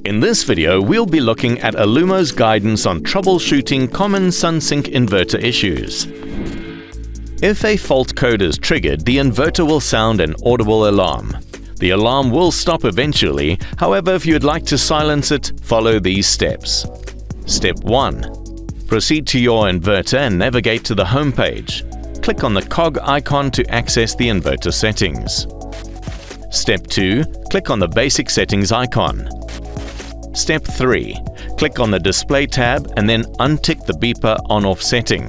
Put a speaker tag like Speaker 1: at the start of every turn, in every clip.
Speaker 1: In this video, we'll be looking at Alumo's guidance on troubleshooting common SunSynk inverter issues. If a fault code is triggered, the inverter will sound an audible alarm. The alarm will stop eventually, however, if you'd like to silence it, follow these steps. Step 1. Proceed to your inverter and navigate to the home page. Click on the cog icon to access the inverter settings. Step 2. Click on the basic settings icon. Step 3. Click on the display tab and then untick the beeper on-off setting.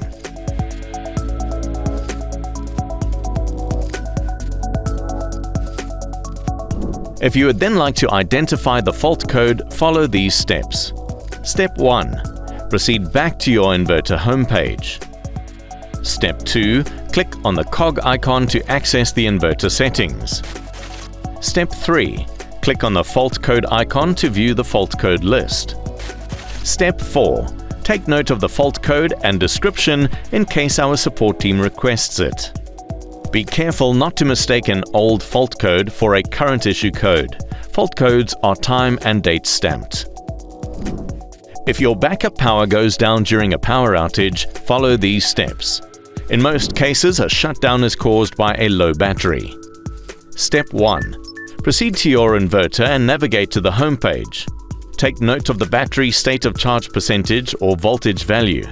Speaker 1: If you would then like to identify the fault code, follow these steps. Step 1. Proceed back to your inverter homepage. Step 2. Click on the cog icon to access the inverter settings. Step 3. Click on the fault code icon to view the fault code list. Step 4. Take note of the fault code and description in case our support team requests it. Be careful not to mistake an old fault code for a current issue code. Fault codes are time and date stamped. If your backup power goes down during a power outage, follow these steps. In most cases, a shutdown is caused by a low battery. Step 1. Proceed to your inverter and navigate to the home page. Take note of the battery state of charge percentage or voltage value.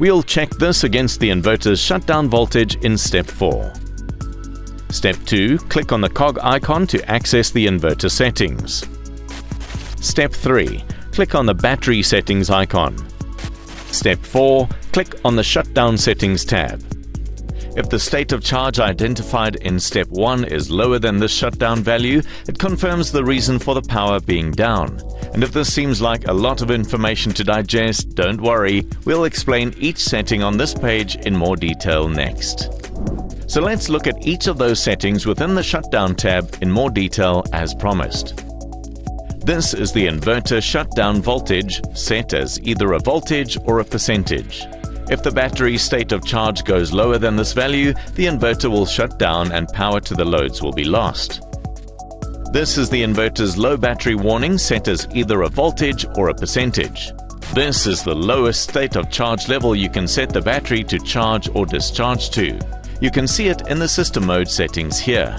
Speaker 1: We'll check this against the inverter's shutdown voltage in Step 4. Step 2. Click on the cog icon to access the inverter settings. Step 3. Click on the battery settings icon. Step 4. Click on the shutdown settings tab. If the state of charge identified in Step 1 is lower than this shutdown value, it confirms the reason for the power being down. And if this seems like a lot of information to digest, don't worry, we'll explain each setting on this page in more detail next. So let's look at each of those settings within the shutdown tab in more detail as promised. This is the inverter shutdown voltage, set as either a voltage or a percentage. If the battery state of charge goes lower than this value, the inverter will shut down and power to the loads will be lost. This is the inverter's low battery warning, set as either a voltage or a percentage. This is the lowest state of charge level you can set the battery to charge or discharge to. You can see it in the system mode settings here.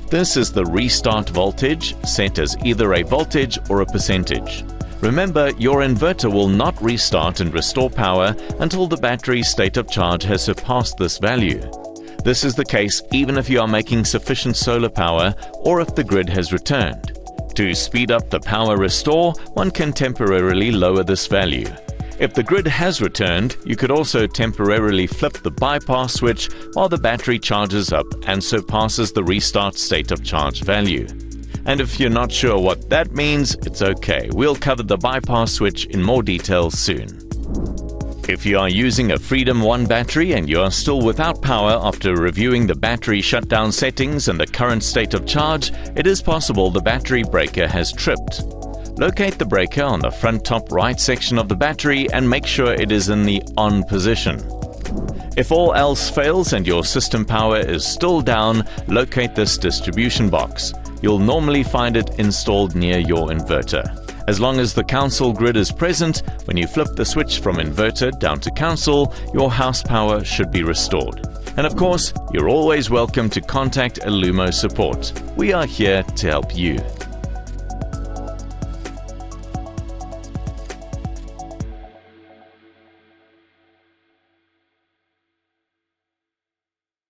Speaker 1: This is the restart voltage, set as either a voltage or a percentage. Remember, your inverter will not restart and restore power until the battery state of charge has surpassed this value. This is the case even if you are making sufficient solar power or if the grid has returned. To speed up the power restore, one can temporarily lower this value. If the grid has returned, you could also temporarily flip the bypass switch while the battery charges up and surpasses the restart state of charge value. And if you're not sure what that means, it's okay. We'll cover the bypass switch in more detail soon. If you are using a Freedom 1 battery and you are still without power after reviewing the battery shutdown settings and the current state of charge, it is possible the battery breaker has tripped. Locate the breaker on the front top right section of the battery and make sure it is in the on position. If all else fails and your system power is still down, locate this distribution box. You'll normally find it installed near your inverter. As long as the console grid is present, when you flip the switch from inverter down to console, your house power should be restored. And of course, you're always welcome to contact Alumo support. We are here to help you.